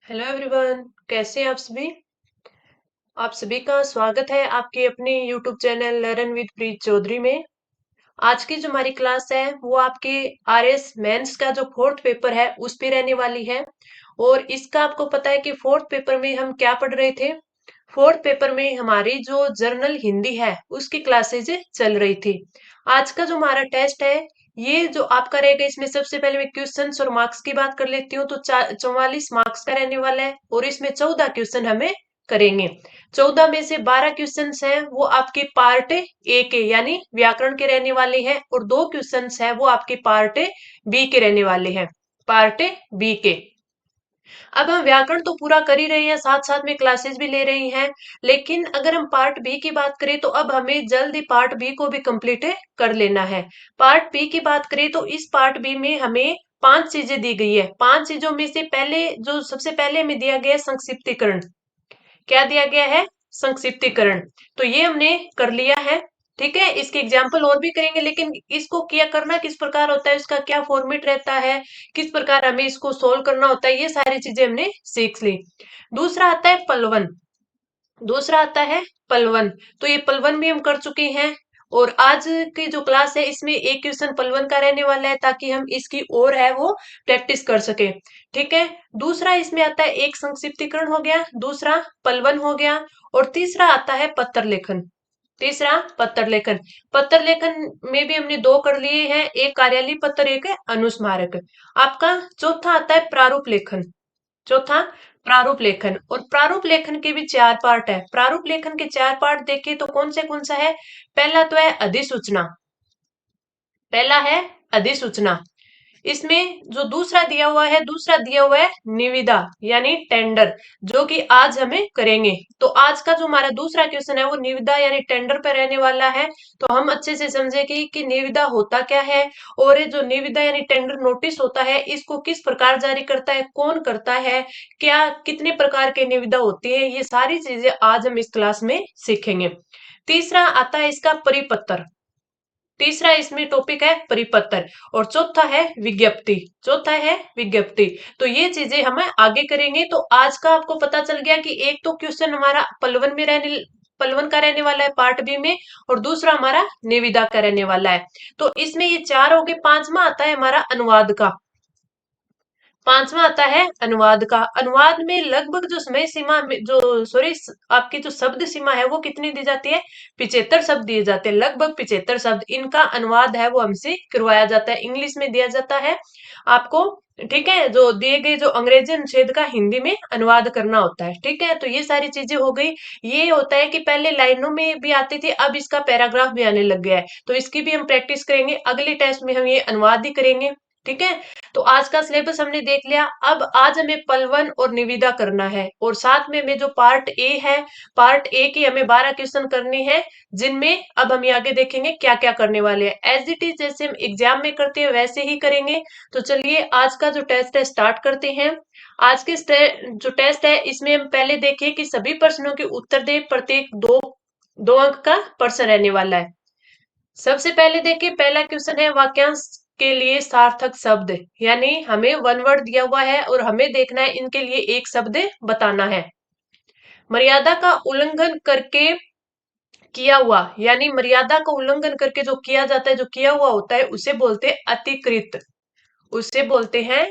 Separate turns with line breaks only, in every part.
Hello everyone, कैसे हैं आप सभी। आप सभी का स्वागत है आपके अपने यूट्यूब चैनल लर्न विद प्रीत चौधरी में। आज की जो हमारी क्लास है वो आपके आरएस मेंस का जो फोर्थ पेपर है उस पे रहने वाली है। और इसका आपको पता है कि फोर्थ पेपर में हम क्या पढ़ रहे थे। फोर्थ पेपर में हमारी जो जर्नल हिंदी है उसकी क्लासेज चल रही थी। आज का जो हमारा टेस्ट है ये जो आपका रहेगा, इसमें सबसे पहले मैं क्वेश्चंस और मार्क्स की बात कर लेती हूँ। तो 44 मार्क्स का रहने वाला है और इसमें 14 क्वेश्चन हमें करेंगे। 14 में से 12 क्वेश्चन हैं वो आपके पार्ट ए के यानी व्याकरण के रहने वाले हैं और 2 क्वेश्चन है वो आपके पार्ट बी के रहने वाले हैं। पार्ट बी के। अब हम व्याकरण तो पूरा कर ही रहे हैं, साथ साथ में क्लासेस भी ले रही हैं। लेकिन अगर हम पार्ट बी की बात करें तो अब हमें जल्दी पार्ट बी को भी कंप्लीट कर लेना है। पार्ट बी की बात करें तो इस पार्ट बी में हमें 5 चीजें दी गई है। 5 चीजों में से पहले जो सबसे पहले हमें दिया गया है संक्षिप्तीकरण। क्या दिया गया है? संक्षिप्तीकरण। तो ये हमने कर लिया है। ठीक है, इसके एग्जाम्पल और भी करेंगे, लेकिन इसको क्या करना किस प्रकार होता है, इसका क्या फॉर्मेट रहता है, किस प्रकार हमें इसको सोल्व करना होता है, ये सारी चीजें हमने सीख ली। दूसरा आता है पलवन। दूसरा आता है पलवन। तो ये पलवन भी हम कर चुके हैं। और आज की जो क्लास है इसमें एक क्वेश्चन पलवन का रहने वाला है ताकि हम इसकी और है वो प्रैक्टिस कर सके। ठीक है। दूसरा इसमें आता है एक संक्षिप्तीकरण हो गया, दूसरा पलवन हो गया और तीसरा आता है पत्र लेखन। तीसरा पत्र लेखन। पत्र लेखन में भी हमने 2 कर लिए हैं, एक कार्यालय पत्र, एक है अनुस्मारक। आपका चौथा आता है प्रारूप लेखन। चौथा प्रारूप लेखन। और प्रारूप लेखन के भी 4 पार्ट है। प्रारूप लेखन के 4 पार्ट देखें तो कौन सा है? पहला तो है अधिसूचना। पहला है अधिसूचना। इसमें जो दूसरा दिया हुआ है, दूसरा दिया हुआ है निविदा यानी टेंडर, जो कि आज हमें करेंगे। तो आज का जो हमारा दूसरा क्वेश्चन है वो निविदा यानी टेंडर पे रहने वाला है। तो हम अच्छे से समझेंगे कि निविदा होता क्या है और ये जो निविदा यानी टेंडर नोटिस होता है इसको किस प्रकार जारी करता है, कौन करता है, क्या कितने प्रकार के निविदा होती है, ये सारी चीजें आज हम इस क्लास में सीखेंगे। तीसरा आता है इसका परिपत्र। तीसरा इसमें टॉपिक है परिपत्र। और चौथा है विज्ञप्ति। चौथा है विज्ञप्ति। तो ये चीजें हम आगे करेंगे। तो आज का आपको पता चल गया कि एक तो क्वेश्चन हमारा पलवन का रहने वाला है पार्ट बी में और दूसरा हमारा निविदा का रहने वाला है। तो इसमें ये 4 हो गए। पांचवा आता है हमारा अनुवाद का। पांचवा आता है अनुवाद का। अनुवाद में लगभग जो समय सीमा जो सॉरी आपकी जो शब्द सीमा है वो कितनी दी जाती है? 75 शब्द दिए जाते हैं। लगभग 75 शब्द इनका अनुवाद है वो हमसे करवाया जाता है, इंग्लिश में दिया जाता है आपको। ठीक है, जो दिए गए जो अंग्रेजी अनुच्छेद का हिंदी में अनुवाद करना होता है। ठीक है, तो ये सारी चीजें हो गई। ये होता है कि पहले लाइनों में भी आती थी, अब इसका पैराग्राफ भी आने लग गया है। तो इसकी भी हम प्रैक्टिस करेंगे, अगले टेस्ट में हम ये अनुवाद ही करेंगे। ठीक है। तो आज का सिलेबस हमने देख लिया। अब आज हमें पलवन और निविदा करना है और साथ में जो पार्ट ए है, पार्ट ए की हमें 12 क्वेश्चन करने हैं, जिनमें अब हम आगे देखेंगे क्या क्या करने वाले हैं। एज इट इज जैसे हम एग्जाम में करते हैं वैसे ही करेंगे। तो चलिए आज का जो टेस्ट है स्टार्ट करते हैं। आज के जो टेस्ट है इसमें हम पहले देखें कि सभी प्रश्नों के उत्तर दे। प्रत्येक दो दो अंक का प्रश्न रहने वाला है। सबसे पहले देखिए पहला क्वेश्चन है वाक्यांश के लिए सार्थक शब्द। यानी हमें वन वर्ड दिया हुआ है और हमें देखना है इनके लिए एक शब्द बताना है। मर्यादा का उल्लंघन करके किया हुआ, यानी मर्यादा का उल्लंघन करके जो किया जाता है, जो किया हुआ होता है उसे बोलते हैं अतिकृत। उसे बोलते हैं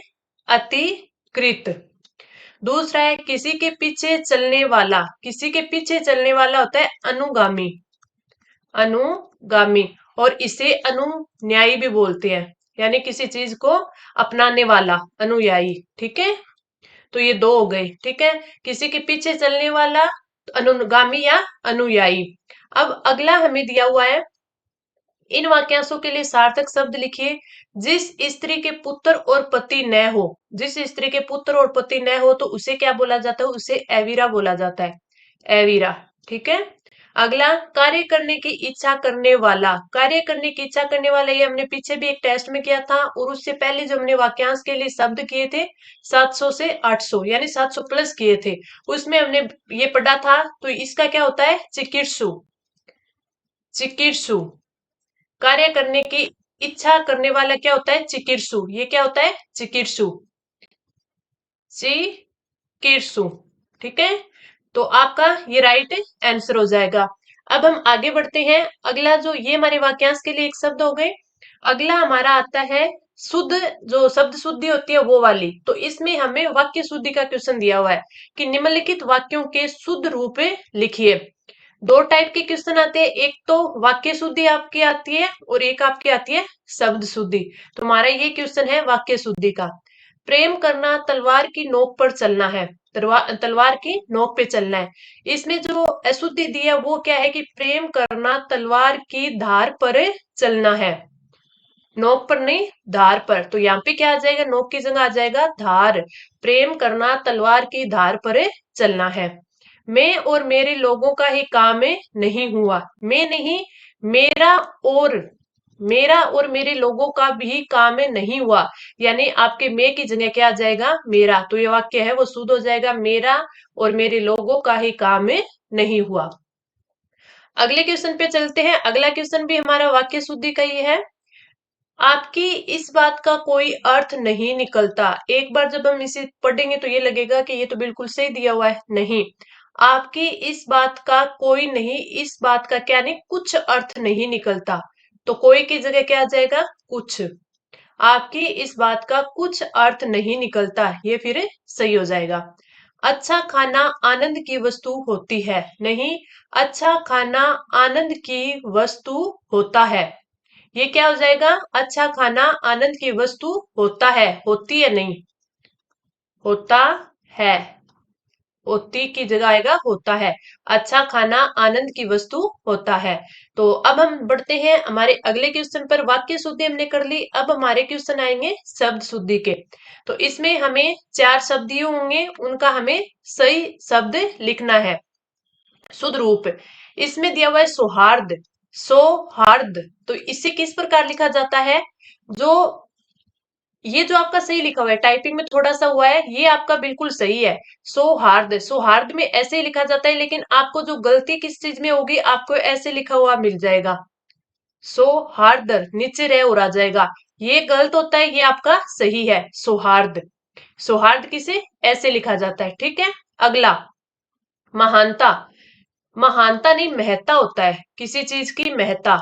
अतिकृत। दूसरा है किसी के पीछे चलने वाला। किसी के पीछे चलने वाला होता है अनुगामी। अनुगामी। और इसे अनुन्यायी भी बोलते हैं, यानी किसी चीज को अपनाने वाला अनुयायी। ठीक है, तो ये 2 हो गए। ठीक है, किसी के पीछे चलने वाला अनुगामी या अनुयायी। अब अगला हमें दिया हुआ है इन वाक्यांशों के लिए सार्थक शब्द लिखिए। जिस स्त्री के पुत्र और पति न हो। जिस स्त्री के पुत्र और पति न हो तो उसे क्या बोला जाता है? उसे एवीरा बोला जाता है। एवीरा। ठीक है। अगला कार्य करने की इच्छा करने वाला। कार्य करने की इच्छा करने वाला ये हमने पीछे भी एक टेस्ट में किया था और उससे पहले जो हमने वाक्यांश के लिए शब्द किए थे 700 से 800 यानी 700 प्लस किए थे, उसमें हमने ये पढ़ा था। तो इसका क्या होता है? चिकित्सु। चिकित्सु। कार्य करने की इच्छा करने वाला क्या होता है? चिकित्सु। ये क्या होता है? चिकित्सु। किरसु। ठीक है, तो आपका ये राइट आंसर हो जाएगा। अब हम आगे बढ़ते हैं। अगला जो ये हमारे वाक्यांश के लिए एक शब्द हो गए। अगला हमारा आता है शुद्ध, जो शब्द शुद्धि होती है वो वाली। तो इसमें हमें वाक्य शुद्धि का क्वेश्चन दिया हुआ है कि निम्नलिखित वाक्यों के शुद्ध रूप लिखिए। दो टाइप के क्वेश्चन आते हैं, एक तो वाक्य शुद्धि आपकी आती है और एक आपकी आती है शब्द शुद्धि। तो हमारा ये क्वेश्चन है वाक्य शुद्धि का। प्रेम करना तलवार की नोक पर चलना है। तलवार की नोक पे चलना है। इसमें जो अशुद्धि दी है वो क्या है कि प्रेम करना तलवार की धार पर चलना है। नोक पर नहीं, धार पर। तो यहाँ पे क्या आ जाएगा, नोक की जगह आ जाएगा धार। प्रेम करना तलवार की धार पर चलना है। मैं और मेरे लोगों का ही काम नहीं हुआ। मैं नहीं, मेरा और मेरा और मेरे लोगों का भी काम नहीं हुआ। यानी आपके मैं की जगह क्या आ जाएगा, मेरा। तो ये वाक्य है वो शुद्ध हो जाएगा, मेरा और मेरे लोगों का ही काम नहीं हुआ। अगले क्वेश्चन पे चलते हैं। अगला क्वेश्चन भी हमारा वाक्य शुद्धि का ही है। आपकी इस बात का कोई अर्थ नहीं निकलता। एक बार जब हम इसे पढ़ेंगे तो ये लगेगा कि ये तो बिल्कुल सही दिया हुआ है। नहीं, आपकी इस बात का कोई नहीं, इस बात का क्या नहीं, कुछ अर्थ नहीं निकलता। तो कोई की जगह क्या आ जाएगा, कुछ। आपकी इस बात का कुछ अर्थ नहीं निकलता, ये फिर सही हो जाएगा। अच्छा खाना आनंद की वस्तु होती है। नहीं, अच्छा खाना आनंद की वस्तु होता है। ये क्या हो जाएगा, अच्छा खाना आनंद की वस्तु होता है, होती है नहीं, होता है। होती की जगह आएगा होता है। अच्छा खाना आनंद की वस्तु होता है। तो अब हम बढ़ते हैं हमारे अगले क्वेश्चन पर। वाक्य शुद्धि हमने कर ली, अब हमारे क्वेश्चन आएंगे शब्द शुद्धि के। तो इसमें हमें 4 शब्द दिए होंगे, उनका हमें सही शब्द लिखना है, शुद्ध रूप। इसमें दिया हुआ है सौहार्द। सौहार्द, तो इसे किस प्रकार लिखा जाता है, जो ये जो आपका सही लिखा हुआ है, टाइपिंग में थोड़ा सा हुआ है, ये आपका बिल्कुल सही है। सौहार्द, सौहार्द में ऐसे ही लिखा जाता है, लेकिन आपको जो गलती किस चीज में होगी, आपको ऐसे लिखा हुआ मिल जाएगा, सौहार्द, नीचे रह और आ जाएगा। ये गलत होता है, ये आपका सही है, सौहार्द। सौहार्द किसे ऐसे लिखा जाता है। ठीक है, अगला महानता। महानता नहीं, महत्ता होता है किसी चीज की, महत्ता।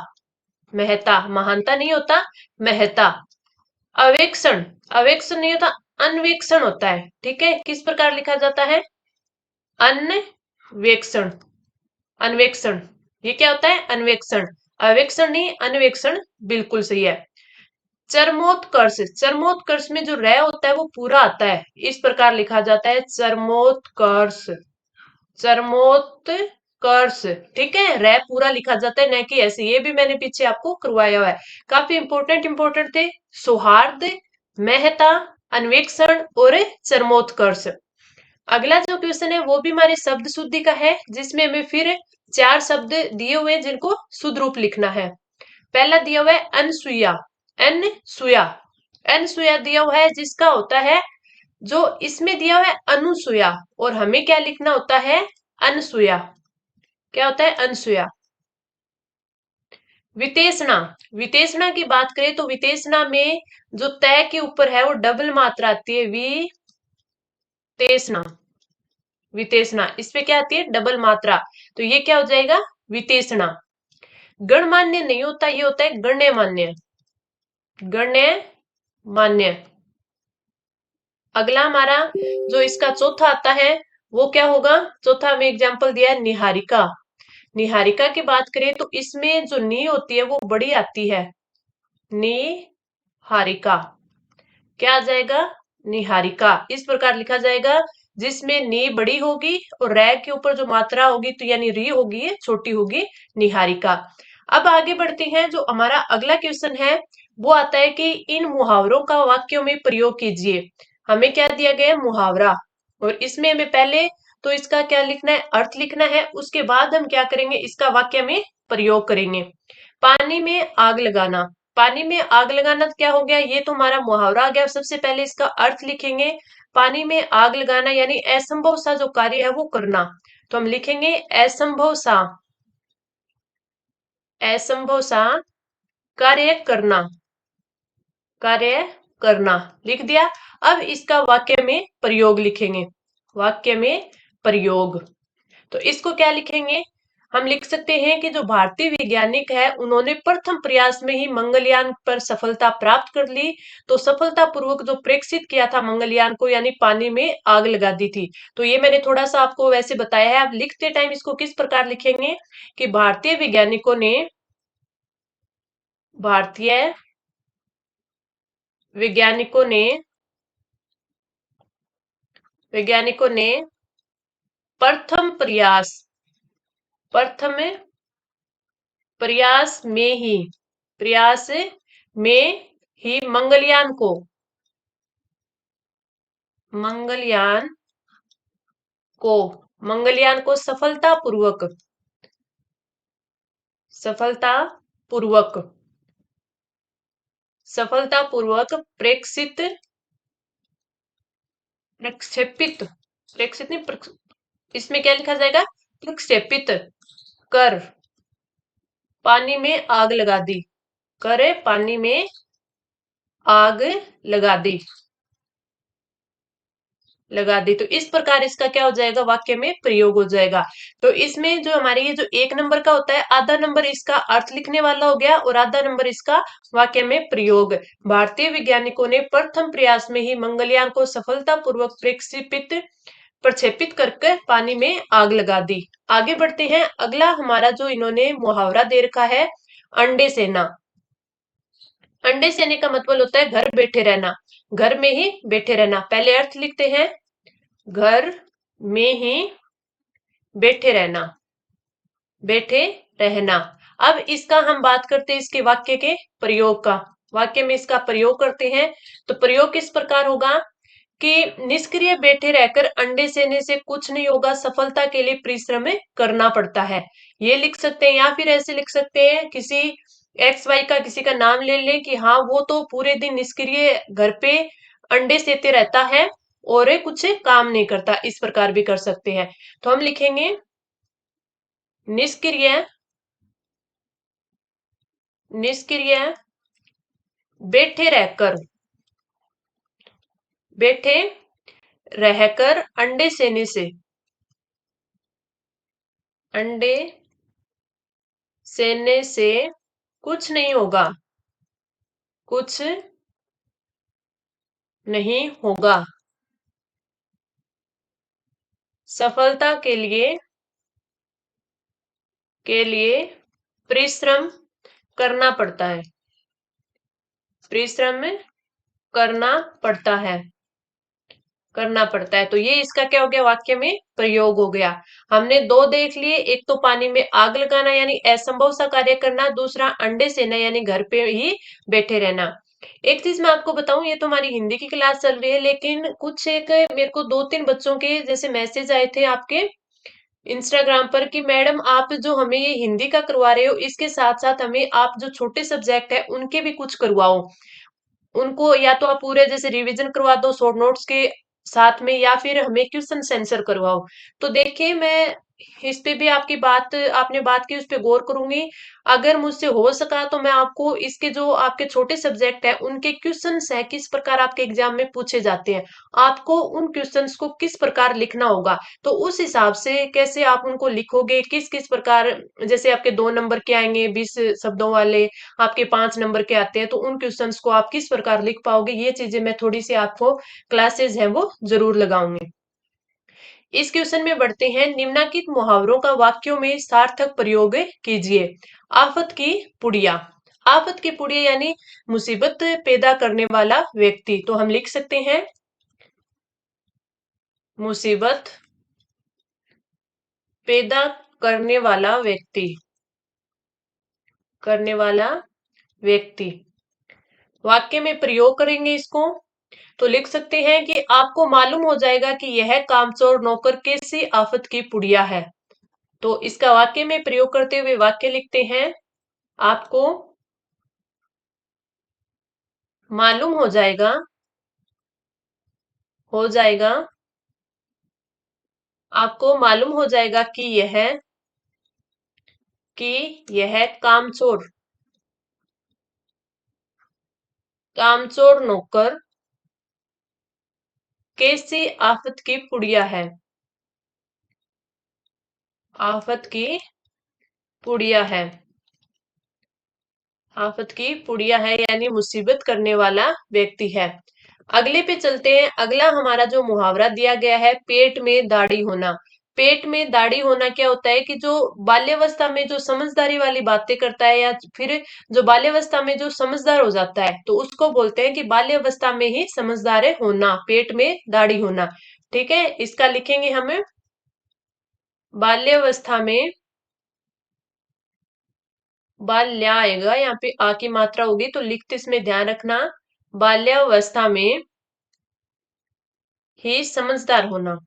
महत्ता, महानता नहीं होता, महत्ता। अवेक्षण, अवेक्षण नहीं होता, अन्वेक्षण होता है। ठीक है, किस प्रकार लिखा जाता है, अन्वेक्षण। अन्वेक्षण, ये क्या होता है, अन्वेक्षण। अवेक्षण नहीं, अन्वेक्षण बिल्कुल सही है। चरमोत्कर्ष, चरमोत्कर्ष में जो रह होता है वो पूरा आता है, इस प्रकार लिखा जाता है, चरमोत्कर्ष। चरमोत्कर्ष, ठीक है, रे पूरा लिखा जाता है, न कि ऐसे। ये भी मैंने पीछे आपको करवाया हुआ है, काफी इंपोर्टेंट इंपोर्टेंट थे। सौहार्द, महता, अन्वेक्षण और चरमोत्कर्ष। अगला जो क्वेश्चन है वो भी हमारे शब्द शुद्धि का है, जिसमें हमें फिर 4 शब्द दिए हुए हैं जिनको शुद्ध रूप लिखना है। पहला दिया हुआ है अनसुईया। अनसुया, अनसुया दिया हुआ है, जिसका होता है, जो इसमें दिया हुआ है अनुसुया, और हमें क्या लिखना होता है, अनसुया। क्या होता है, अनसुया। वितेषणा, वितेषणा की बात करें तो वितेषणा में जो तय के ऊपर है वो डबल मात्रा आती है, वितेषणा। वितेषणा, इस पे क्या आती है, डबल मात्रा। तो ये क्या हो जाएगा, वितेषणा। गणमान्य नहीं होता, ये होता है गण्यमान्य। गण्यमान्य। अगला हमारा जो इसका चौथा आता है वो क्या होगा, चौथा में एग्जाम्पल दिया है निहारिका। निहारिका की बात करें तो इसमें जो नी होती है वो बड़ी आती है, निहारिका। क्या आ जाएगा, निहारिका। इस प्रकार लिखा जाएगा, जिसमें नी बड़ी होगी और रै के ऊपर जो मात्रा होगी तो यानी री होगी, ये छोटी होगी, निहारिका। अब आगे बढ़ते हैं। जो हमारा अगला क्वेश्चन है वो आता है कि इन मुहावरों का वाक्यों में प्रयोग कीजिए। हमें क्या दिया गया है, मुहावरा। और इसमें हमें पहले तो इसका क्या लिखना है, अर्थ लिखना है, उसके बाद हम क्या करेंगे, इसका वाक्य में प्रयोग करेंगे। पानी में आग लगाना। पानी में आग लगाना क्या हो गया, ये तो हमारा मुहावरा आ गया। सबसे पहले इसका अर्थ लिखेंगे। पानी में आग लगाना यानी असंभव सा जो कार्य है वो करना। तो हम लिखेंगे असंभव सा, असंभव सा कार्य करना, कार्य करना, लिख दिया। अब इसका वाक्य में प्रयोग लिखेंगे। वाक्य में प्रयोग। तो इसको क्या लिखेंगे? हम लिख सकते हैं कि जो भारतीय वैज्ञानिक है उन्होंने प्रथम प्रयास में ही मंगलयान पर सफलता प्राप्त कर ली। तो सफलतापूर्वक जो प्रेक्षित किया था मंगलयान को, यानी पानी में आग लगा दी थी। तो ये मैंने थोड़ा सा आपको वैसे बताया है। आप लिखते टाइम इसको किस प्रकार लिखेंगे कि भारतीय वैज्ञानिकों ने प्रथम प्रयास में ही मंगलयान को सफलतापूर्वक प्रक्षेपित प्रेक्षित नहीं इसमें क्या लिखा जाएगा? प्रक्षेपित कर पानी में आग लगा दी। पानी में आग लगा दी तो इस प्रकार इसका क्या हो जाएगा? वाक्य में प्रयोग हो जाएगा। तो इसमें जो हमारे ये जो 1 नंबर का होता है, आधा नंबर इसका अर्थ लिखने वाला हो गया और आधा नंबर इसका वाक्य में प्रयोग। भारतीय वैज्ञानिकों ने प्रथम प्रयास में ही मंगलयान को सफलतापूर्वक प्रक्षेपित करके पानी में आग लगा दी। आगे बढ़ते हैं। अगला हमारा जो इन्होंने मुहावरा दे रखा है, अंडे सेना। अंडे सेने का मतलब होता है घर बैठे रहना, घर में ही बैठे रहना। पहले अर्थ लिखते हैं, घर में ही बैठे रहना। अब इसका हम बात करते हैं इसके वाक्य के प्रयोग का। वाक्य में इसका प्रयोग करते हैं तो प्रयोग किस प्रकार होगा कि निष्क्रिय बैठे रहकर अंडे सेने से कुछ नहीं होगा, सफलता के लिए परिश्रम करना पड़ता है। ये लिख सकते हैं या फिर ऐसे लिख सकते हैं, किसी एक्स वाई का किसी का नाम ले लें कि हाँ वो तो पूरे दिन निष्क्रिय घर पे अंडे सेते रहता है और कुछ काम नहीं करता। इस प्रकार भी कर सकते हैं। तो हम लिखेंगे निष्क्रिय बैठे रहकर अंडे सेने से कुछ नहीं होगा, कुछ नहीं होगा, सफलता के लिए परिश्रम करना पड़ता है, परिश्रम करना पड़ता है करना पड़ता है। तो ये इसका क्या हो गया? वाक्य में प्रयोग हो गया। हमने दो देख लिए, एक तो पानी में आग लगाना यानी असंभव सा कार्य करना, दूसरा अंडे सेना यानी घर पे ही बैठे रहना। एक चीज मैं आपको बताऊं, ये तो हमारी हिंदी की क्लास चल रही है, लेकिन कुछ एक मेरे को 2-3 बच्चों के जैसे मैसेज आए थे आपके इंस्टाग्राम पर कि मैडम आप जो हमें ये हिंदी का करवा रहे हो, इसके साथ साथ हमें आप जो छोटे सब्जेक्ट है उनके भी कुछ करवाओ। उनको या तो आप पूरे जैसे रिवीजन करवा दो शॉर्ट नोट्स के साथ में, या फिर हमें क्वेश्चन आंसर करवाओ। तो देखिए मैं इस पे भी आपने बात की, उस पे गौर करूंगी। अगर मुझसे हो सका तो मैं आपको इसके जो आपके छोटे सब्जेक्ट है उनके क्वेश्चंस है किस प्रकार आपके एग्जाम में पूछे जाते हैं, आपको उन क्वेश्चंस को किस प्रकार लिखना होगा। तो उस हिसाब से कैसे आप उनको लिखोगे, किस किस प्रकार, जैसे आपके 2 नंबर के आएंगे 20 शब्दों वाले, आपके 5 नंबर के आते हैं, तो उन क्वेश्चंस को आप किस प्रकार लिख पाओगे, ये चीजें मैं थोड़ी सी आपको क्लासेस है वो जरूर लगाऊंगी। इस क्वेश्चन में बढ़ते हैं। निम्नलिखित मुहावरों का वाक्यों में सार्थक प्रयोग कीजिए। आफत की पुड़िया। आफत की पुड़िया यानी मुसीबत पैदा करने वाला व्यक्ति। तो हम लिख सकते हैं मुसीबत पैदा करने वाला व्यक्ति। वाक्य में प्रयोग करेंगे इसको तो लिख सकते हैं कि आपको मालूम हो जाएगा कि यह कामचोर नौकर कैसी आफत की पुड़िया है। तो इसका वाक्य में प्रयोग करते हुए वाक्य लिखते हैं, आपको मालूम हो जाएगा आपको मालूम हो जाएगा कि यह कामचोर नौकर कैसी आफत की पुड़िया है? आफत की पुड़िया है। आफत की पुड़िया है यानी मुसीबत करने वाला व्यक्ति है। अगले पे चलते हैं। अगला हमारा जो मुहावरा दिया गया है, पेट में दाढ़ी होना। पेट में दाढ़ी होना क्या होता है कि जो बाल्यावस्था में जो समझदारी वाली बातें करता है या फिर जो बाल्यावस्था में जो समझदार हो जाता है तो उसको बोलते हैं कि बाल्यावस्था में ही समझदार होना, पेट में दाढ़ी होना। ठीक है, इसका लिखेंगे हमें बाल्यावस्था में, बाल्या आएगा यहाँ पे, आ की मात्रा होगी तो लिखते इसमें ध्यान रखना, बाल्यावस्था में ही समझदार होना,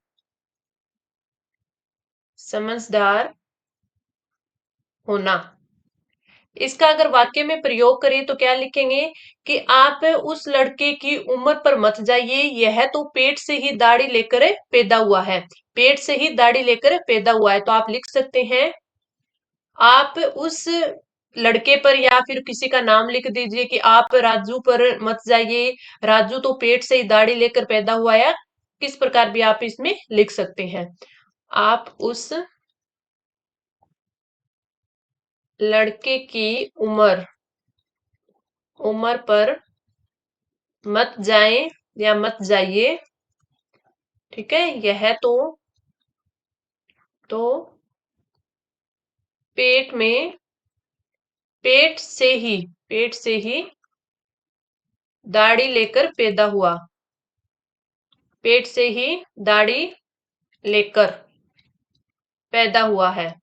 समझदार होना। इसका अगर वाक्य में प्रयोग करें तो क्या लिखेंगे कि आप उस लड़के की उम्र पर मत जाइए, यह तो पेट से ही दाढ़ी लेकर पैदा हुआ है। पेट से ही दाढ़ी लेकर पैदा हुआ है, तो आप लिख सकते हैं आप उस लड़के पर या फिर किसी का नाम लिख दीजिए कि आप राजू पर मत जाइए, राजू तो पेट से ही दाढ़ी लेकर पैदा हुआ है। किस प्रकार भी आप इसमें लिख सकते हैं। आप उस लड़के की उम्र उम्र पर मत जाएं या मत जाइए। ठीक है, यह तो पेट में पेट से ही पेट से ही दाढ़ी लेकर पैदा हुआ, पेट से ही दाढ़ी लेकर पैदा हुआ है।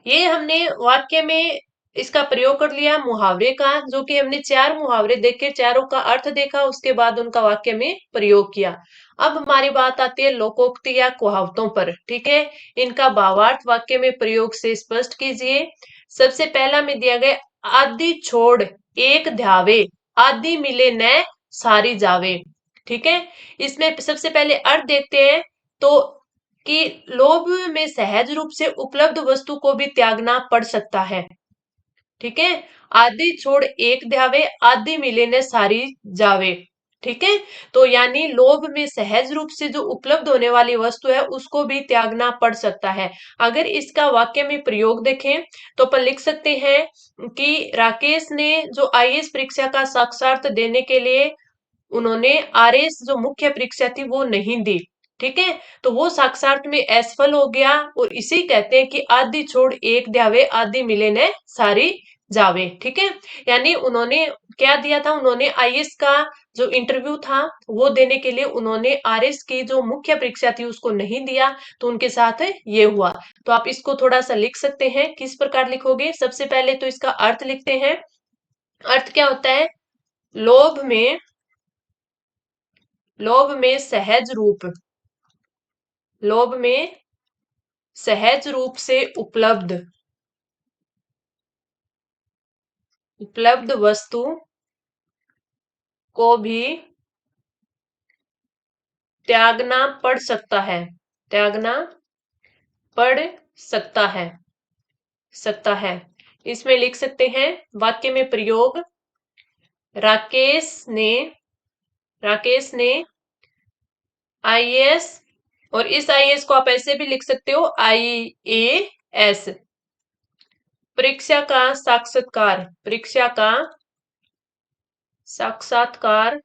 ये हमने वाक्य में इसका प्रयोग कर लिया मुहावरे का, जो कि हमने चार मुहावरे देखे, चारों का अर्थ देखा, उसके बाद उनका वाक्य में प्रयोग किया। अब हमारी बात आती है लोकोक्ति या कहावतों पर। ठीक है, इनका भावार्थ वाक्य में प्रयोग से स्पष्ट कीजिए। सबसे पहला में दिया गया, आदि छोड़ एक ध्यावे, आदि मिले न सारी जावे। ठीक है, इसमें सबसे पहले अर्थ देखते हैं तो कि लोभ में सहज रूप से उपलब्ध वस्तु को भी त्यागना पड़ सकता है। ठीक है, आदि छोड़ एक ध्यावे, आदि मिले न सारी जावे। ठीक है, तो यानी लोभ में सहज रूप से जो उपलब्ध होने वाली वस्तु है उसको भी त्यागना पड़ सकता है। अगर इसका वाक्य में प्रयोग देखें तो अपन लिख सकते हैं कि राकेश ने जो आईएएस परीक्षा का साक्षात्कार देने के लिए उन्होंने आरएस जो मुख्य परीक्षा थी वो नहीं दी। ठीक है, तो वो साक्षात में असफल हो गया और इसी कहते हैं कि आदि छोड़ एक ध्यावे, आदि मिले न सारी जावे। ठीक है, यानी उन्होंने क्या दिया था, उन्होंने आईएएस का जो इंटरव्यू था वो देने के लिए उन्होंने आरएस की जो मुख्य परीक्षा थी उसको नहीं दिया, तो उनके साथ ये हुआ। तो आप इसको थोड़ा सा लिख सकते हैं। किस प्रकार लिखोगे, सबसे पहले तो इसका अर्थ लिखते हैं। अर्थ क्या होता है, लोभ में लोभ में सहज रूप लोभ में सहज रूप से उपलब्ध वस्तु को भी त्यागना पड़ सकता है, त्यागना पड़ सकता है। इसमें लिख सकते हैं वाक्य में प्रयोग, राकेश ने आईएएस, और इस आईएएस को आप ऐसे भी लिख सकते हो आईएएस, परीक्षा का साक्षात्कार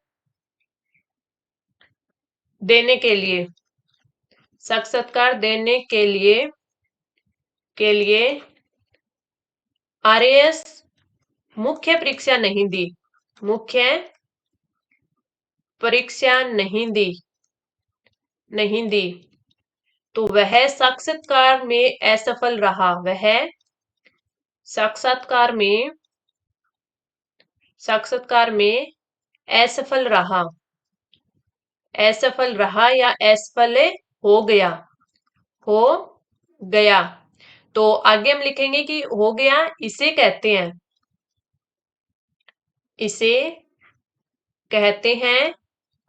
देने के लिए आरएएस मुख्य परीक्षा नहीं दी, मुख्य परीक्षा नहीं दी, तो वह साक्षात्कार में असफल रहा या असफल हो गया। तो आगे हम लिखेंगे कि हो गया, इसे कहते हैं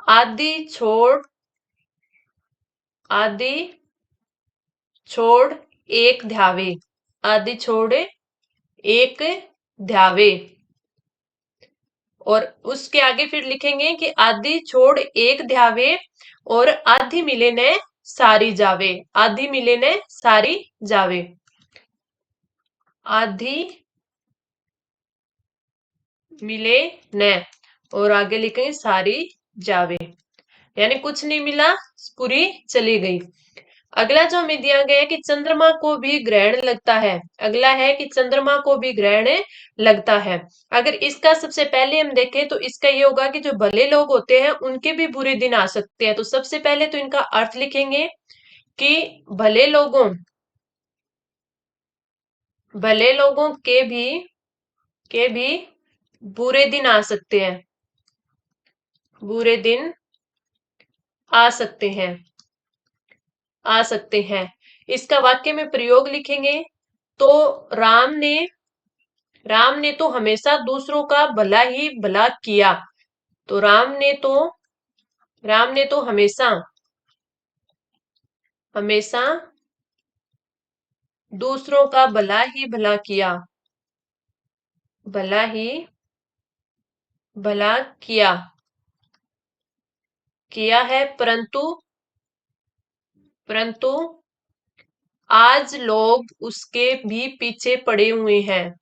आदि छोड़ एक ध्यावे, आदि छोड़ एक ध्यावे। और उसके आगे फिर लिखेंगे कि आधी छोड़ एक ध्यावे और आधी मिले ने सारी जावे। आधी मिले ने सारी जावे। आधी मिले न और आगे लिखेंगे सारी जावे, यानी कुछ नहीं मिला, पूरी चली गई। अगला जो हमें दिया गया है कि चंद्रमा को भी ग्रहण लगता है। अगला है कि चंद्रमा को भी ग्रहण लगता है। अगर इसका सबसे पहले हम देखें तो इसका ये होगा कि जो भले लोग होते हैं उनके भी बुरे दिन आ सकते हैं। तो सबसे पहले तो इनका अर्थ लिखेंगे कि भले लोगों के भी बुरे दिन आ सकते हैं। बुरे दिन आ सकते हैं। आ सकते हैं। इसका वाक्य में प्रयोग लिखेंगे तो राम ने तो हमेशा दूसरों का भला ही भला किया। तो राम ने तो हमेशा दूसरों का भला ही भला किया। भला ही भला किया है, परंतु आज लोग उसके भी पीछे पड़े हुए हैं।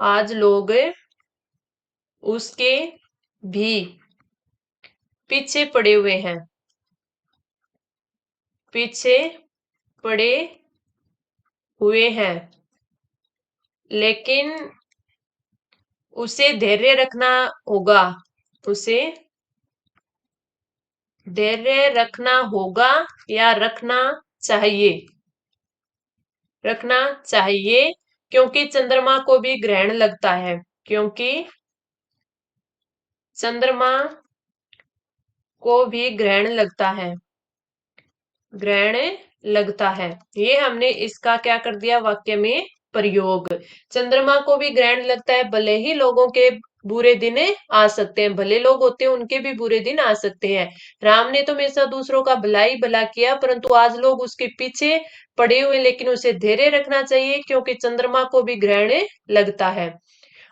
आज लोग उसके भी पीछे पड़े हुए हैं। पीछे पड़े हुए हैं, लेकिन उसे धैर्य रखना होगा। उसे धैर्य रखना होगा या चाहिए रखना चाहिए, क्योंकि चंद्रमा को भी ग्रहण लगता है। क्योंकि चंद्रमा को भी ग्रहण लगता है। ग्रहण लगता है, ये हमने इसका क्या कर दिया वाक्य में प्रयोग। चंद्रमा को भी ग्रहण लगता है, भले ही लोगों के बुरे दिन आ सकते हैं। भले लोग होते हैं उनके भी बुरे दिन आ सकते हैं। राम ने तो हमेशा दूसरों का भला ही भला किया, परंतु आज लोग उसके पीछे पड़े हुए, लेकिन उसे धैर्य रखना चाहिए क्योंकि चंद्रमा को भी ग्रहण लगता है।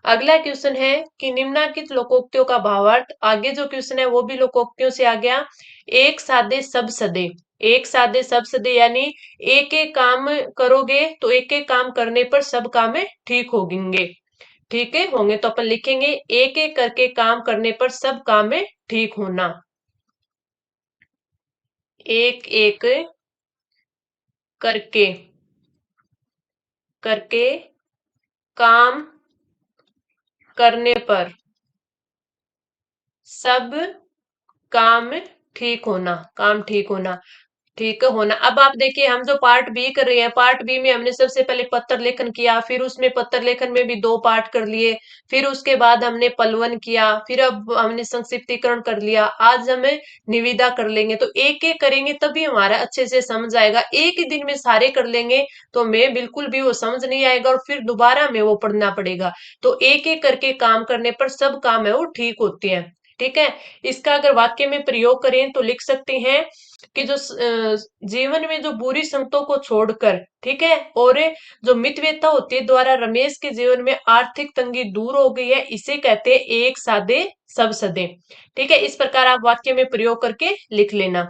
अगला क्वेश्चन है कि निम्नलिखित लोकोक्तियों का भावार्थ। आगे जो क्वेश्चन है वो भी लोकोक्तियों से आ गया। एक सादे सब सदे। एक सादे सब सदे यानी एक एक काम करोगे तो एक एक काम करने पर सब काम ठीक होंगे। ठीक है होंगे तो अपन लिखेंगे एक एक करके काम करने पर सब काम ठीक होना। एक एक करके करके काम करने पर सब काम ठीक होना। काम ठीक होना। ठीक होना। अब आप देखिए हम जो पार्ट बी कर रहे हैं, पार्ट बी में हमने सबसे पहले पत्र लेखन किया, फिर उसमें पत्र लेखन में भी 2 पार्ट कर लिए, फिर उसके बाद हमने पलवन किया, फिर अब हमने संक्षिप्तीकरण कर लिया। आज हमें निविदा कर लेंगे। तो एक एक करेंगे तभी हमारा अच्छे से समझ आएगा। एक ही दिन में सारे कर लेंगे तो हमें बिल्कुल भी वो समझ नहीं आएगा और फिर दोबारा हमें वो पढ़ना पड़ेगा। तो एक एक करके काम करने पर सब काम है वो ठीक होते हैं। ठीक है। इसका अगर वाक्य में प्रयोग करें तो लिख सकते हैं कि जो जीवन में जो बुरी संगतों को छोड़कर, ठीक है, और जो मितव्ययिता होती है द्वारा रमेश के जीवन में आर्थिक तंगी दूर हो गई है, इसे कहते हैं एक सादे सब सदे। ठीक है। इस प्रकार आप वाक्य में प्रयोग करके लिख लेना।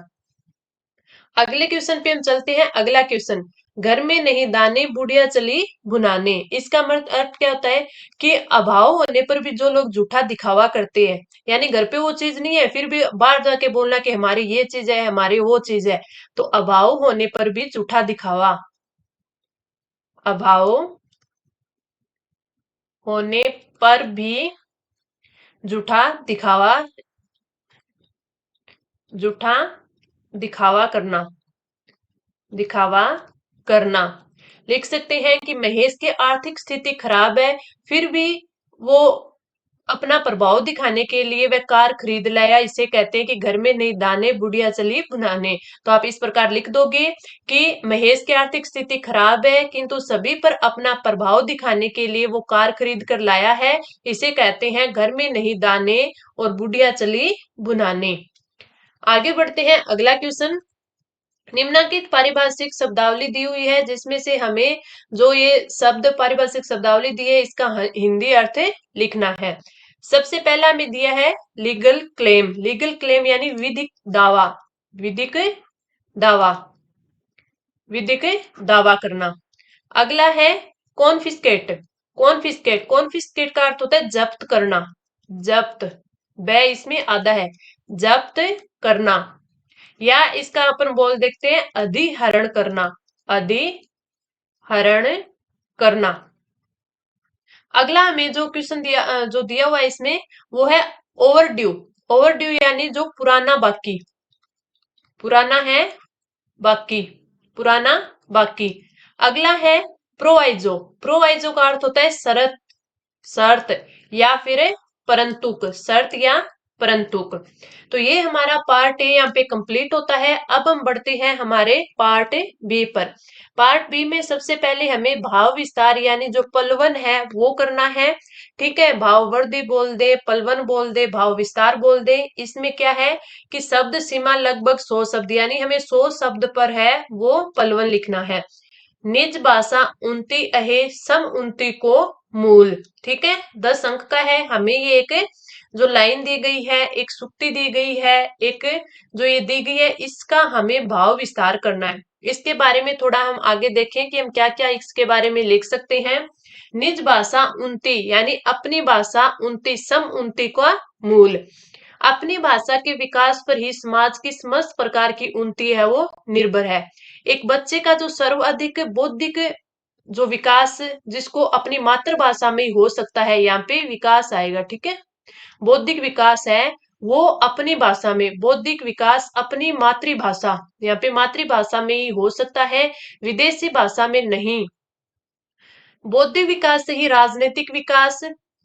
अगले क्वेश्चन पे हम चलते हैं। अगला क्वेश्चन, घर में नहीं दाने बुढ़िया चली भुनाने। इसका अर्थ क्या होता है कि अभाव होने पर भी जो लोग झूठा दिखावा करते हैं, यानी घर पे वो चीज नहीं है फिर भी बाहर जाके बोलना कि हमारी ये चीज है, हमारी वो चीज है। तो अभाव होने पर भी झूठा दिखावा। अभाव होने पर भी झूठा दिखावा। झूठा दिखावा करना। दिखावा करना। लिख सकते हैं कि महेश की आर्थिक स्थिति खराब है, फिर भी वो अपना प्रभाव दिखाने के लिए वह कार खरीद लाया। इसे कहते हैं कि घर में नहीं दाने बुढ़िया चली भुनाने। तो आप इस प्रकार लिख दोगे कि महेश की आर्थिक स्थिति खराब है किंतु सभी पर अपना प्रभाव दिखाने के लिए वो कार खरीद कर लाया है। इसे कहते हैं घर में नहीं दाने और बुढ़िया चली भुनाने। आगे बढ़ते हैं। अगला क्वेश्चन, निम्नलिखित पारिभाषिक शब्दावली दी हुई है जिसमें से हमें जो ये शब्द पारिभाषिक शब्दावली दी है इसका हिंदी अर्थ लिखना है। सबसे पहला हमें दिया है लीगल क्लेम। लीगल क्लेम यानी विधिक दावा, विधिक दावा, विधिक दावा करना। अगला है कॉन्फिस्केट। कॉन्फिस्केट, कॉन्फिस्केट का अर्थ होता है जब्त करना, जब्त, ब इसमें आधा है, जब्त करना। या इसका अपन बोल देखते हैं अधिहरण करना, अधिहरण करना। अगला हमें जो क्वेश्चन दिया जो दिया हुआ है इसमें वो है ओवर ड्यू। ओवर ड्यू यानी जो पुराना बाकी, पुराना है बाकी, पुराना बाकी। अगला है प्रोवाइजो। प्रोवाइजो का अर्थ होता है शर्त, शर्त या फिर परंतुक, शर्त या परंतुक। तो ये हमारा पार्ट ए यहाँ पे कंप्लीट होता है। अब हम बढ़ते हैं हमारे पार्ट बी पर। पार्ट बी में सबसे पहले हमें भाव विस्तार यानी जो पलवन है वो करना है। ठीक है, भाव वृद्धि बोल दे, पलवन बोल दे, भाव विस्तार बोल दे। इसमें क्या है कि शब्द सीमा लगभग 100 शब्द यानी हमें 100 शब्द पर है वो पलवन लिखना है। निज भाषा उन्नति अहे सम उन्नति को मूल। ठीक है, 10 अंक का है। हमें ये एक जो लाइन दी गई है, एक सुक्ति दी गई है, एक जो ये दी गई है, इसका हमें भाव विस्तार करना है। इसके बारे में थोड़ा हम आगे देखें कि हम क्या क्या इसके बारे में लिख सकते हैं। निज भाषा उन्नति यानी अपनी भाषा उन्नति, सम उन्नति का मूल। अपनी भाषा के विकास पर ही समाज की समस्त प्रकार की उन्नति है वो निर्भर है। एक बच्चे का जो सर्वाधिक बौद्धिक जो विकास जिसको अपनी मातृभाषा में ही हो सकता है, यहाँ पे विकास आएगा। ठीक है, बौद्धिक विकास है वो अपनी भाषा में, बौद्धिक विकास अपनी मातृभाषा, यहाँ पे मातृभाषा में ही हो सकता है, विदेशी भाषा में नहीं। बौद्धिक विकास से ही राजनीतिक विकास,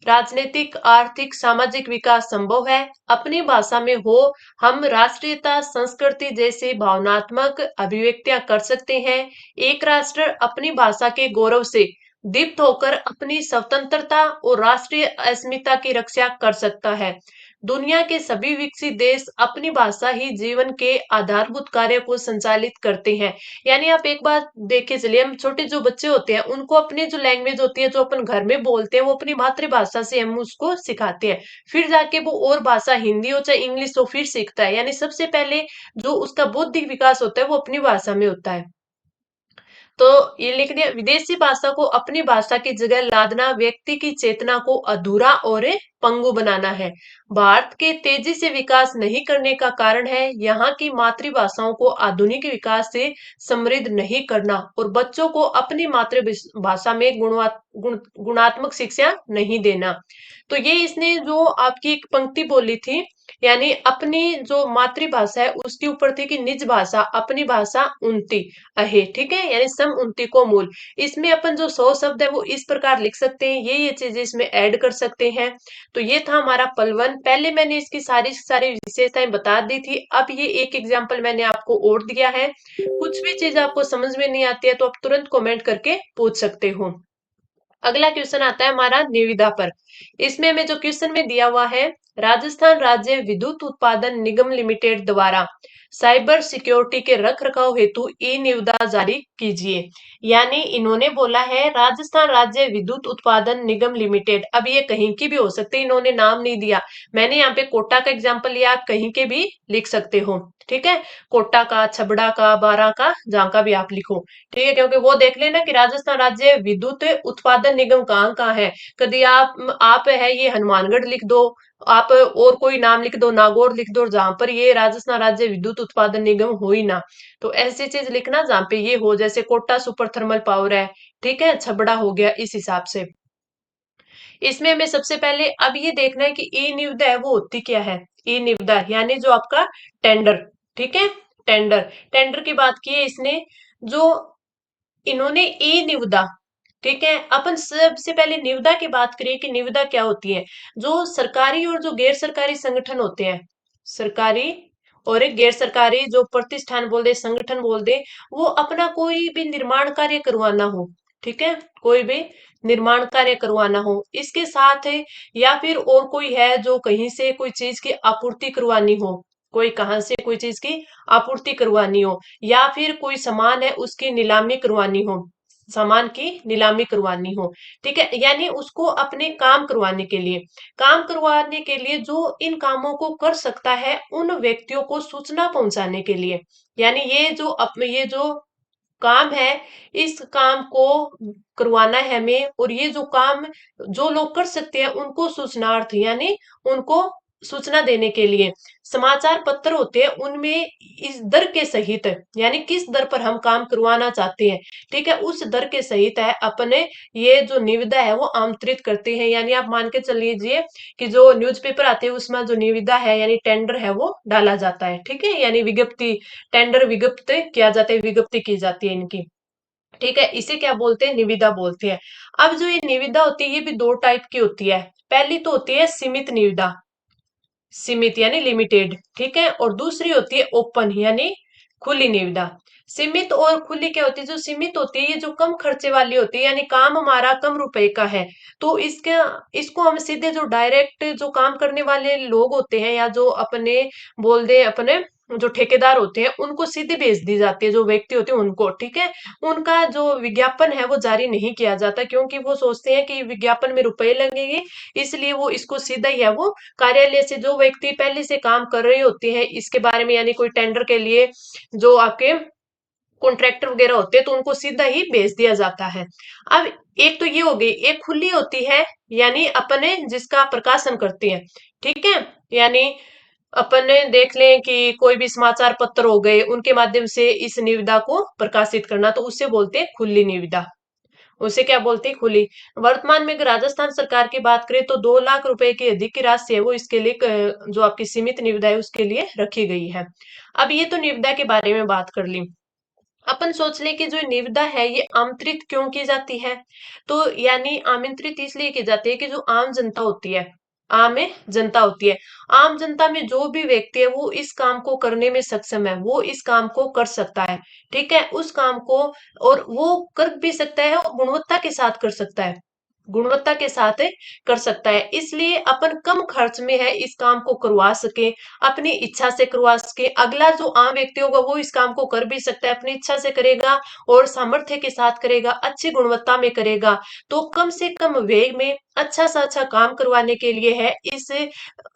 राजनीतिक, आर्थिक, सामाजिक विकास संभव है। अपनी भाषा में हो हम राष्ट्रीयता, संस्कृति जैसे भावनात्मक अभिव्यक्तियां कर सकते हैं। एक राष्ट्र अपनी भाषा के गौरव से दीप्त होकर अपनी स्वतंत्रता और राष्ट्रीय अस्मिता की रक्षा कर सकता है। दुनिया के सभी विकसित देश अपनी भाषा ही जीवन के आधारभूत कार्य को संचालित करते हैं। यानी आप एक बात देखे चलिए, हम छोटे जो बच्चे होते हैं उनको अपनी जो लैंग्वेज होती है जो अपन घर में बोलते हैं वो अपनी मातृभाषा से हम उसको सिखाते हैं। फिर जाके वो और भाषा हिंदी हो चाहे इंग्लिश हो फिर सीखता है। यानी सबसे पहले जो उसका बौद्धिक विकास होता है वो अपनी भाषा में होता है। तो ये लिख दिया, विदेशी भाषा को अपनी भाषा की जगह लादना व्यक्ति की चेतना को अधूरा और पंगु बनाना है। भारत के तेजी से विकास नहीं करने का कारण है यहाँ की मातृभाषाओं को आधुनिक विकास से समृद्ध नहीं करना और बच्चों को अपनी मातृभाषा में गुणात्मक शिक्षा नहीं देना। तो ये इसने जो आपकी एक पंक्ति बोली थी, यानी अपनी जो मातृभाषा है उसके ऊपर थी कि निज भाषा, अपनी भाषा उन्नति अहे। ठीक है, यानी सम उन्नति को मूल। इसमें अपन जो 100 शब्द है वो इस प्रकार लिख सकते हैं, ये चीजें इसमें ऐड कर सकते हैं। तो ये था हमारा पलवन। पहले मैंने इसकी सारी सारी विशेषताएं बता दी थी, अब ये एक एग्जाम्पल मैंने आपको और दिया है। कुछ भी चीज आपको समझ में नहीं आती है तो आप तुरंत कमेंट करके पूछ सकते हो। अगला क्वेश्चन आता है हमारा निविदा पर। इसमें हमें जो क्वेश्चन में दिया हुआ है, राजस्थान राज्य विद्युत उत्पादन निगम लिमिटेड द्वारा साइबर सिक्योरिटी के रख रखाव हेतु ई निविदा जारी कीजिए। यानी इन्होंने बोला है राजस्थान राज्य विद्युत उत्पादन निगम लिमिटेड। अब ये कहीं की भी हो सकते हैं, इन्होंने नाम नहीं दिया। मैंने यहाँ पे कोटा का एग्जाम्पल लिया, आप कहीं के भी लिख सकते हो। ठीक है, कोटा का, छबड़ा का, बारा का, जहाँ का भी आप लिखो। ठीक है, क्योंकि वो देख लेना कि राजस्थान राज्य विद्युत उत्पादन निगम कहाँ कहाँ है। कभी आप है ये हनुमानगढ़ लिख दो, आप और कोई नाम लिख दो, नागौर लिख दो, जहां पर ये राजस्थान राज्य विद्युत उत्पादन निगम हो ही ना। तो ऐसी चीज लिखना जहाँ पे ये हो, जैसे कोटा सुपर थर्मल पावर है, ठीक है, छबड़ा हो गया, इस हिसाब से। इसमें हमें सबसे पहले अब ये देखना है कि ई निविदा है वो होती क्या है। ई निविदा यानी जो आपका टेंडर। ठीक है, टेंडर, टेंडर की बात की है इसने, जो इन्होंने ई निविदा। ठीक है, अपन सबसे पहले निविदा की बात करिए कि निविदा क्या होती है। जो सरकारी और जो गैर सरकारी संगठन होते हैं, सरकारी और एक गैर सरकारी जो प्रतिष्ठान बोल दे, संगठन बोल दे, वो अपना कोई भी निर्माण कार्य करवाना हो, ठीक है, कोई भी निर्माण कार्य करवाना हो, इसके साथ है या फिर और कोई है जो कहीं से कोई चीज की आपूर्ति करवानी हो, कोई कहाँ से कोई चीज की आपूर्ति करवानी हो, या फिर कोई सामान है उसकी नीलामी करवानी हो, सामान की नीलामी करवानी हो, ठीक है, यानी उसको अपने काम करवाने के लिए जो इन कामों को कर सकता है उन व्यक्तियों को सूचना पहुंचाने के लिए, यानी ये जो काम है, इस काम को करवाना है हमें, और ये जो काम जो लोग कर सकते हैं उनको सूचनार्थ यानी उनको सूचना देने के लिए समाचार पत्र होते हैं, उनमें इस दर के सहित यानी किस दर पर हम काम करवाना चाहते हैं, ठीक है, उस दर के सहित है अपने ये जो निविदा है वो आमंत्रित करते हैं। यानी आप मान के चल लीजिए कि जो न्यूज़पेपर आते हैं उसमें जो निविदा है यानी टेंडर है वो डाला जाता है, ठीक है, यानी विज्ञप्ति, टेंडर विज्ञप्त किया जाता है, विज्ञप्ति की जाती है इनकी, ठीक है, इसे क्या बोलते हैं, निविदा बोलते हैं। अब जो ये निविदा होती है ये भी दो टाइप की होती है। पहली तो होती है सीमित निविदा, सीमित यानी लिमिटेड, ठीक है, और दूसरी होती है ओपन यानी खुली निविदा। सीमित और खुली क्या होती है, जो सीमित होती है ये जो कम खर्चे वाली होती है, यानी काम हमारा कम रुपए का है, तो इसको हम सीधे जो डायरेक्ट जो काम करने वाले लोग होते हैं या जो अपने बोल दे अपने जो ठेकेदार होते हैं उनको सीधे भेज दी जाती है, जो व्यक्ति होते हैं उनको, ठीक है, उनका जो विज्ञापन है वो जारी नहीं किया जाता, क्योंकि वो सोचते हैं कि विज्ञापन में रुपए लगेंगे, इसलिए वो इसको सीधा ही है वो कार्यालय से जो व्यक्ति पहले से काम कर रहे होते हैं इसके बारे में, यानी कोई टेंडर के लिए जो आपके कॉन्ट्रैक्टर वगैरह होते हैं तो उनको सीधा ही भेज दिया जाता है। अब एक तो ये हो गई, एक खुली होती है यानी अपने जिसका प्रकाशन करती है, ठीक है, यानी अपने देख लें कि कोई भी समाचार पत्र हो गए उनके माध्यम से इस निविदा को प्रकाशित करना, तो उससे बोलते हैं खुली निविदा, उसे क्या बोलते हैं, खुली। वर्तमान में अगर राजस्थान सरकार की बात करें तो 2 लाख रुपए की अधिक की राशि है वो इसके लिए जो आपकी सीमित निविदा है उसके लिए रखी गई है। अब ये तो निविदा के बारे में बात कर ली। अपन सोच लें कि जो निविदा है ये आमंत्रित क्यों की जाती है, तो यानी आमंत्रित इसलिए की जाती है कि जो आम जनता होती है, आम में जनता होती है, आम जनता में जो भी व्यक्ति है वो इस काम को करने में सक्षम है, वो इस काम को कर सकता है, ठीक है, उस काम को, और वो कर भी सकता है और गुणवत्ता के साथ कर सकता है, गुणवत्ता के साथ कर सकता है, इसलिए अपन कम खर्च में है इस काम को करवा सके, अपनी इच्छा से करवा सके, अगला जो आम व्यक्ति होगा वो इस काम को कर भी सकता है, अपनी इच्छा से करेगा और सामर्थ्य के साथ करेगा, अच्छी गुणवत्ता में करेगा, तो कम से कम व्यय में अच्छा सा अच्छा काम करवाने के लिए है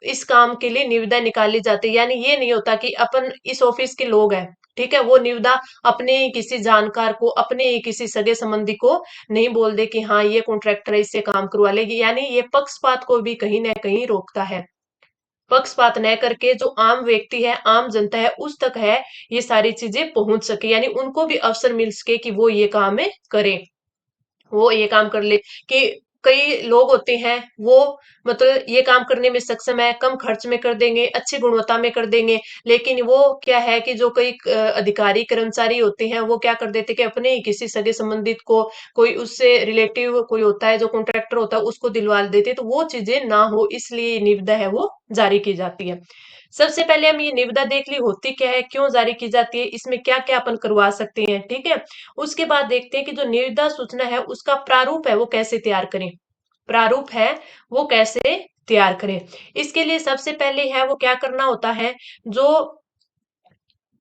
इस काम के लिए निविदा निकाली जाती है। यानी ये नहीं होता कि अपन इस ऑफिस के लोग हैं, ठीक है, वो निविदा अपने ही किसी जानकार को, अपने ही किसी सगे संबंधी को नहीं बोल दे कि हाँ ये कॉन्ट्रैक्टर है इससे काम करवा लेगी, यानी ये पक्षपात को भी कहीं ना कहीं रोकता है। पक्षपात न करके जो आम व्यक्ति है, आम जनता है, उस तक है ये सारी चीजें पहुंच सके, यानी उनको भी अवसर मिल सके कि वो ये काम है करे, वो ये काम कर ले, कि कई लोग होते हैं वो मतलब ये काम करने में सक्षम है, कम खर्च में कर देंगे, अच्छी गुणवत्ता में कर देंगे, लेकिन वो क्या है कि जो कई अधिकारी कर्मचारी होते हैं वो क्या कर देते कि अपने ही किसी सगे संबंधित को, कोई उससे रिलेटिव कोई होता है जो कॉन्ट्रैक्टर होता है उसको दिलवा देते, तो वो चीजें ना हो इसलिए निविदा है वो जारी की जाती है। सबसे पहले हम ये निविदा देख ली होती क्या है, क्यों जारी की जाती है, इसमें क्या क्या अपन करवा सकते हैं, ठीक है, उसके बाद देखते हैं कि जो निविदा सूचना है उसका प्रारूप है वो कैसे तैयार करें, प्रारूप है वो कैसे तैयार करें। इसके लिए सबसे पहले है वो क्या करना होता है, जो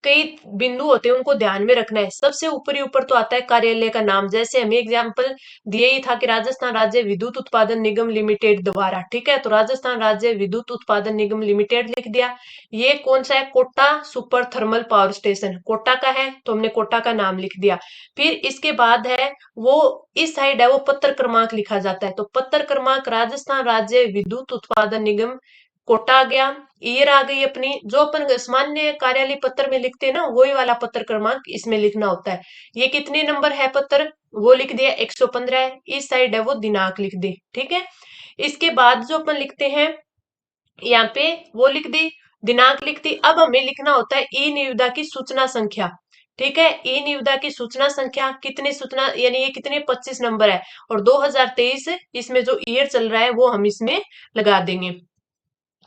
कई बिंदु होते हैं उनको ध्यान में रखना है। सबसे ऊपरी ऊपर तो आता है कार्यालय का नाम, जैसे हमें एग्जाम्पल दिए ही था कि राजस्थान राज्य विद्युत उत्पादन निगम लिमिटेड द्वारा, ठीक है, तो राजस्थान राज्य विद्युत उत्पादन निगम लिमिटेड लिख दिया। ये कौन सा है, Kota super thermal power station, Kota का है तो हमने कोटा का नाम लिख दिया। फिर इसके बाद है वो इस साइड है वो पत्र क्रमांक लिखा जाता है, तो पत्र क्रमांक राजस्थान राज्य विद्युत उत्पादन निगम कोटा आ गया। ईयर आ गई अपनी, जो अपन सामान्य कार्यालय पत्र में लिखते हैं ना वही वाला पत्र क्रमांक इसमें लिखना होता है। ये कितने नंबर है पत्र, वो लिख दिया 115 है, इस साइड है वो दिनांक लिख दी, ठीक है। इसके बाद जो अपन लिखते हैं यहाँ पे वो लिख दी, दिनांक लिख दी। अब हमें लिखना होता है ई निविदा की सूचना संख्या, ठीक है, ई निविदा की सूचना संख्या कितने सूचना यानी ये कितने 25 नंबर है, और 2023 इसमें जो ईयर चल रहा है वो हम इसमें लगा देंगे।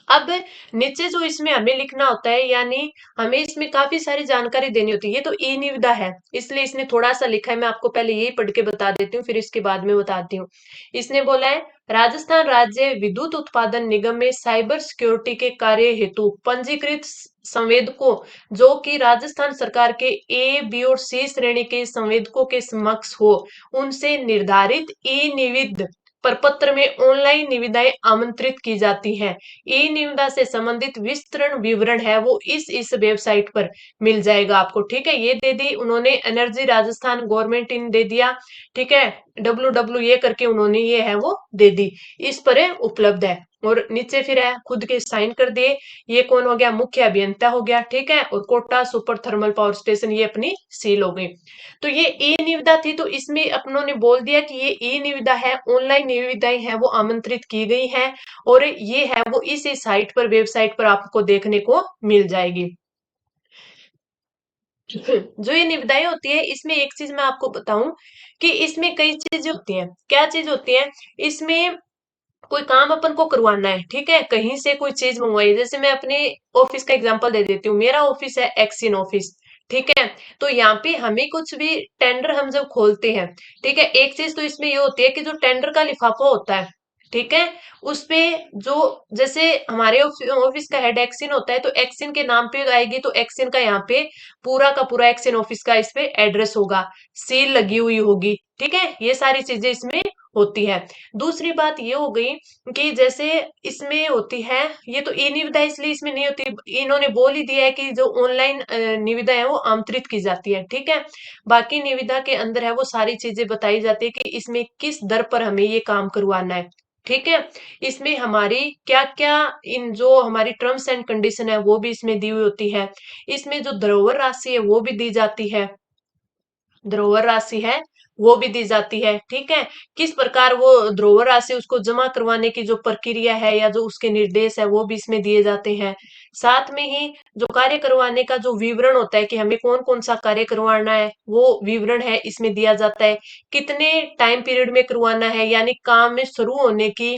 अब नीचे जो इसमें हमें लिखना होता है, यानी हमें इसमें काफी सारी जानकारी देनी होती है। ये तो ई निविदा है, इसलिए इसने थोड़ा सा लिखा है, मैं आपको पहले यही पढ़ के बता देती हूँ, फिर इसके बाद में बताती हूँ। इसने बोला है, राजस्थान राज्य विद्युत उत्पादन निगम में साइबर सिक्योरिटी के कार्य हेतु पंजीकृत संवेदकों, जो कि राजस्थान सरकार के ए, बी और सी श्रेणी के संवेदकों के समक्ष हो, उनसे निर्धारित ई निविद प्रपत्र में ऑनलाइन निविदाएं आमंत्रित की जाती हैं। ई निविदा से संबंधित विस्तृत विवरण है वो इस वेबसाइट पर मिल जाएगा आपको। ठीक है, ये दे दी उन्होंने, एनर्जी राजस्थान गवर्नमेंट इन दे दिया। ठीक है, डब्ल्यू ये करके उन्होंने ये है वो दे दी, इस पर उपलब्ध है। और नीचे फिर है खुद के साइन कर दिए। ये कौन हो गया, मुख्य अभियंता हो गया। ठीक है, और Kota super thermal power station ये अपनी सील हो गई। तो ये ई निविदा थी, तो इसमें अपनों ने बोल दिया कि ये ई निविदा है, ऑनलाइन निविदाएं हैं वो आमंत्रित की गई हैं, और ये है वो इसी साइट पर, वेबसाइट पर आपको देखने को मिल जाएगी। जो ये निविदाएं होती है, इसमें एक चीज मैं आपको बताऊं कि इसमें कई चीजें होती हैं। क्या चीज होती है इसमें, कोई काम अपन को करवाना है, ठीक है, कहीं से कोई चीज मंगवाई, जैसे मैं अपने ऑफिस का एग्जांपल दे देती हूँ। मेरा ऑफिस है एक्सिन ऑफिस, ठीक है। तो यहाँ पे हमें कुछ भी टेंडर हम जब खोलते हैं, ठीक है, एक चीज तो इसमें ये होती है कि जो टेंडर का लिफाफा होता है, ठीक है, उसपे जो, जैसे हमारे ऑफिस का हेड एक्सिन होता है, तो एक्सिन के नाम पे आएगी, तो एक्सिन का यहाँ पे पूरा का पूरा एक्सिन ऑफिस का इस पे एड्रेस होगा, सील लगी हुई होगी। ठीक है, ये सारी चीजें इसमें होती है। दूसरी बात ये हो गई कि जैसे इसमें होती है, ये तो ई निविदा इसलिए इसमें नहीं होती, इन्होंने बोल ही दिया है कि जो ऑनलाइन निविदा है वो आमंत्रित की जाती है। ठीक है, बाकी निविदा के अंदर है वो सारी चीजें बताई जाती है कि इसमें किस दर पर हमें ये काम करवाना है। ठीक है, इसमें हमारी क्या क्या, इन जो हमारी टर्म्स एंड कंडीशन है वो भी इसमें दी हुई होती है। इसमें जो धरोहर राशि है वो भी दी जाती है, धरोहर राशि है वो भी दी जाती है। ठीक है, किस प्रकार वो धरोहर राशि उसको जमा करवाने की जो प्रक्रिया है या जो उसके निर्देश है वो भी इसमें दिए जाते हैं। साथ में ही जो कार्य करवाने का जो विवरण होता है कि हमें कौन कौन सा कार्य करवाना है, वो विवरण है इसमें दिया जाता है। कितने टाइम पीरियड में करवाना है, यानी काम में शुरू होने की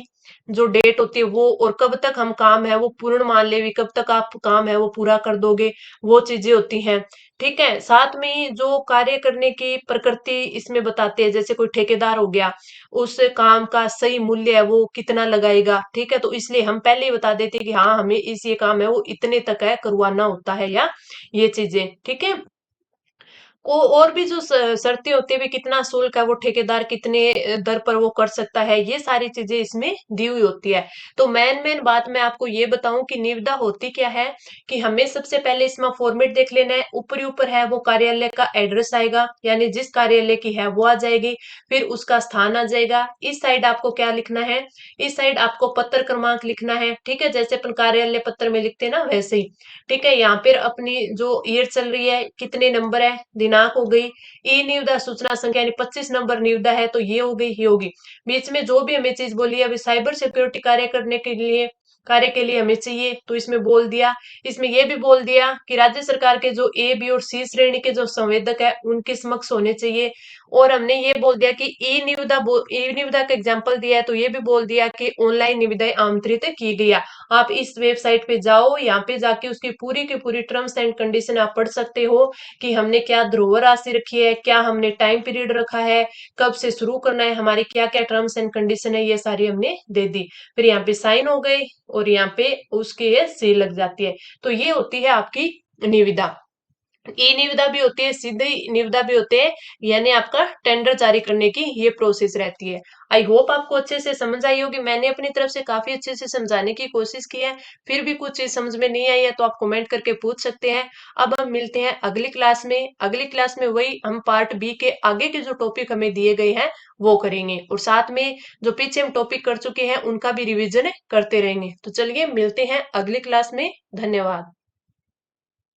जो डेट होती है वो, और कब तक हम काम है वो पूर्ण मान ले, कब तक आप काम है वो पूरा कर दोगे, वो चीजें होती हैं। ठीक है, साथ में ही जो कार्य करने की प्रकृति इसमें बताते हैं, जैसे कोई ठेकेदार हो गया, उस काम का सही मूल्य है वो कितना लगाएगा। ठीक है, तो इसलिए हम पहले ही बता देते हैं कि हाँ हमें इस ये काम है वो इतने तक है करवाना होता है, या ये चीजें। ठीक है, को और भी जो शर्तें होती है भी, कितना शुल्क है वो ठेकेदार कितने दर पर वो कर सकता है, ये सारी चीजें इसमें दी हुई होती है। तो मेन मेन बात मैं आपको ये बताऊं कि निविदा होती क्या है, कि हमें सबसे पहले इसमें फॉर्मेट देख लेना है। ऊपरी ऊपर है वो कार्यालय का एड्रेस आएगा, यानी जिस कार्यालय की है वो आ जाएगी, फिर उसका स्थान आ जाएगा। इस साइड आपको क्या लिखना है, इस साइड आपको पत्र क्रमांक लिखना है। ठीक है, जैसे अपन कार्यालय पत्र में लिखते हैं ना, वैसे ही। ठीक है, यहाँ पर अपनी जो ईयर चल रही है, कितने नंबर है, दिनांक हो गई। ई निविदा सूचना संख्या यानी 25 नंबर निविदा है, तो ये हो गई, ये होगी। बीच में जो भी हमें चीज बोली है, अभी साइबर सिक्योरिटी कार्य के लिए हमें चाहिए, तो इसमें बोल दिया। इसमें ये भी बोल दिया कि राज्य सरकार के जो ए, बी और सी श्रेणी के जो संवेदक है उनके समक्ष होने चाहिए। और हमने ये बोल दिया कि ई निविदा का एग्जाम्पल दिया है, तो ये भी बोल दिया कि ऑनलाइन निविदाएं आमंत्रित की गई है। आप इस वेबसाइट पे जाओ, यहाँ पे जाके उसकी पूरी की पूरी टर्म्स एंड कंडीशन आप पढ़ सकते हो कि हमने क्या धरोहर राशि रखी है, क्या हमने टाइम पीरियड रखा है, कब से शुरू करना है, हमारी क्या क्या टर्म्स एंड कंडीशन है, ये सारी हमने दे दी। फिर यहाँ पे साइन हो गई, और यहाँ पे उसकी ये सील लग जाती है। तो ये होती है आपकी निविदा। ई निविदा भी होती है, सीधी निविदा भी होते हैं, यानी आपका टेंडर जारी करने की ये प्रोसेस रहती है। आई होप आपको अच्छे से समझ आई होगी। मैंने अपनी तरफ से काफी अच्छे से समझाने की कोशिश की है, फिर भी कुछ चीज समझ में नहीं आई है तो आप कमेंट करके पूछ सकते हैं। अब हम मिलते हैं अगली क्लास में। अगली क्लास में वही हम पार्ट बी के आगे के जो टॉपिक हमें दिए गए हैं वो करेंगे, और साथ में जो पीछे हम टॉपिक कर चुके हैं उनका भी रिविजन करते रहेंगे। तो चलिए मिलते हैं अगली क्लास में। धन्यवाद।